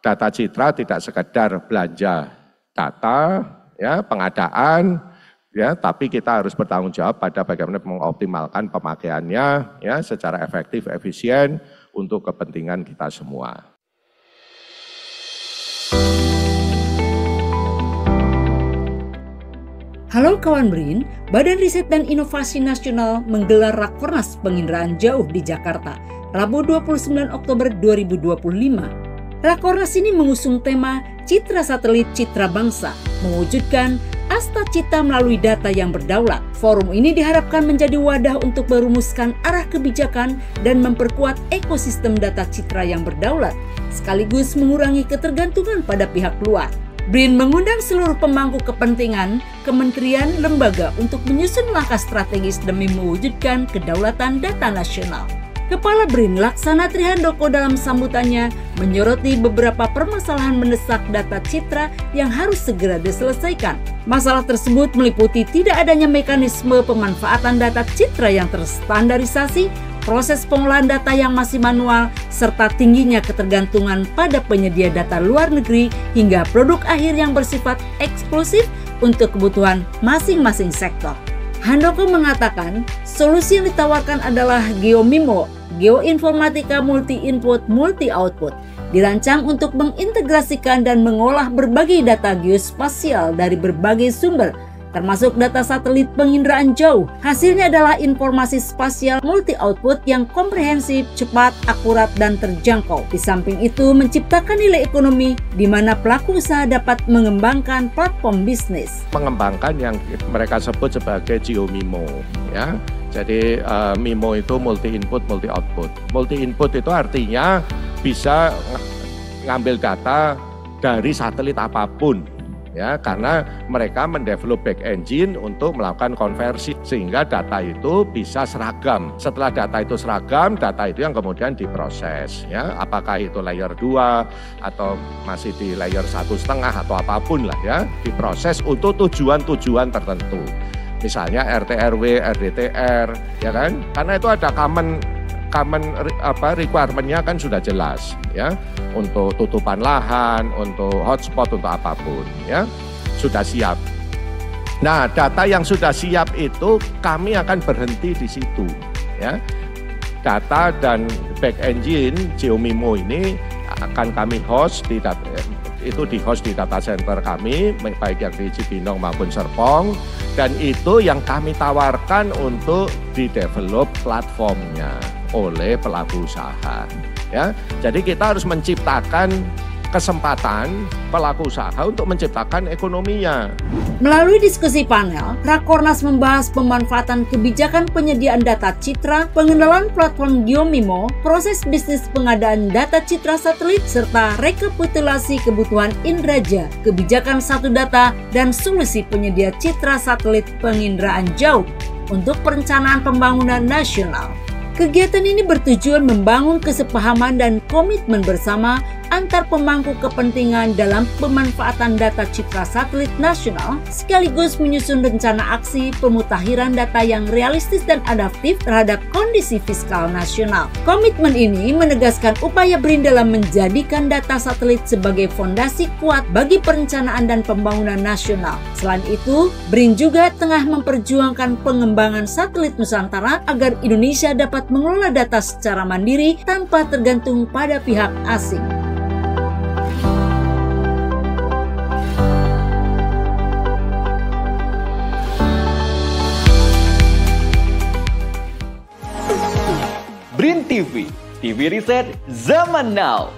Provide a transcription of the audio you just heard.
data citra tidak sekedar belanja data, ya, pengadaan, ya, tapi kita harus bertanggung jawab pada bagaimana mengoptimalkan pemakaiannya, ya, secara efektif, efisien untuk kepentingan kita semua. Halo kawan BRIN, Badan Riset dan Inovasi Nasional menggelar Rakornas Penginderaan Jauh di Jakarta, Rabu 29 Oktober 2025. Rakornas ini mengusung tema Citra Satelit Citra Bangsa, mewujudkan Asta Cita melalui data yang berdaulat. Forum ini diharapkan menjadi wadah untuk merumuskan arah kebijakan dan memperkuat ekosistem data citra yang berdaulat, sekaligus mengurangi ketergantungan pada pihak luar. BRIN mengundang seluruh pemangku kepentingan, kementerian, lembaga untuk menyusun langkah strategis demi mewujudkan kedaulatan data nasional. Kepala BRIN Laksana Trihandoko dalam sambutannya menyoroti beberapa permasalahan mendesak data citra yang harus segera diselesaikan. Masalah tersebut meliputi tidak adanya mekanisme pemanfaatan data citra yang terstandarisasi, proses pengolahan data yang masih manual, serta tingginya ketergantungan pada penyedia data luar negeri hingga produk akhir yang bersifat eksklusif untuk kebutuhan masing-masing sektor. Handoko mengatakan, solusi yang ditawarkan adalah GeoMIMO, Geoinformatika Multi-Input Multi-Output, dirancang untuk mengintegrasikan dan mengolah berbagai data geospasial dari berbagai sumber, termasuk data satelit penginderaan jauh. Hasilnya adalah informasi spasial multi-output yang komprehensif, cepat, akurat, dan terjangkau. Di samping itu, menciptakan nilai ekonomi di mana pelaku usaha dapat mengembangkan platform bisnis. Mengembangkan yang mereka sebut sebagai GeoMIMO, ya. Jadi MIMO itu multi input, multi output. Multi input itu artinya bisa ngambil data dari satelit apapun, ya, karena mereka mendevelop back engine untuk melakukan konversi sehingga data itu bisa seragam. Setelah data itu seragam, data itu yang kemudian diproses, ya, apakah itu layer 2 atau masih di layer 1,5 atau apapun lah, ya, diproses untuk tujuan-tujuan tertentu. Misalnya RT/RW, RDTR, ya kan? Karena itu ada common requirement-nya kan sudah jelas, ya, untuk tutupan lahan, untuk hotspot, untuk apapun, ya, sudah siap. Nah, data yang sudah siap itu kami akan berhenti di situ, ya. Data dan back engine GeoMIMO ini akan kami host di data center kami, baik yang di Cibinong maupun Serpong, dan itu yang kami tawarkan untuk di-develop platformnya oleh pelaku usaha, ya. Jadi kita harus menciptakan kesempatan pelaku usaha untuk menciptakan ekonominya. Melalui diskusi panel, Rakornas membahas pemanfaatan kebijakan penyediaan data citra, pengenalan platform GeoMIMO, proses bisnis pengadaan data citra satelit, serta rekapitulasi kebutuhan Indraja, kebijakan satu data, dan solusi penyedia citra satelit penginderaan jauh untuk perencanaan pembangunan nasional. Kegiatan ini bertujuan membangun kesepahaman dan komitmen bersama antar pemangku kepentingan dalam pemanfaatan data citra satelit nasional, sekaligus menyusun rencana aksi pemutakhiran data yang realistis dan adaptif terhadap kondisi fiskal nasional. Komitmen ini menegaskan upaya BRIN dalam menjadikan data satelit sebagai fondasi kuat bagi perencanaan dan pembangunan nasional. Selain itu, BRIN juga tengah memperjuangkan pengembangan satelit Nusantara agar Indonesia dapat mengelola data secara mandiri tanpa tergantung pada pihak asing. BRIN TV, TV Riset Zaman Now.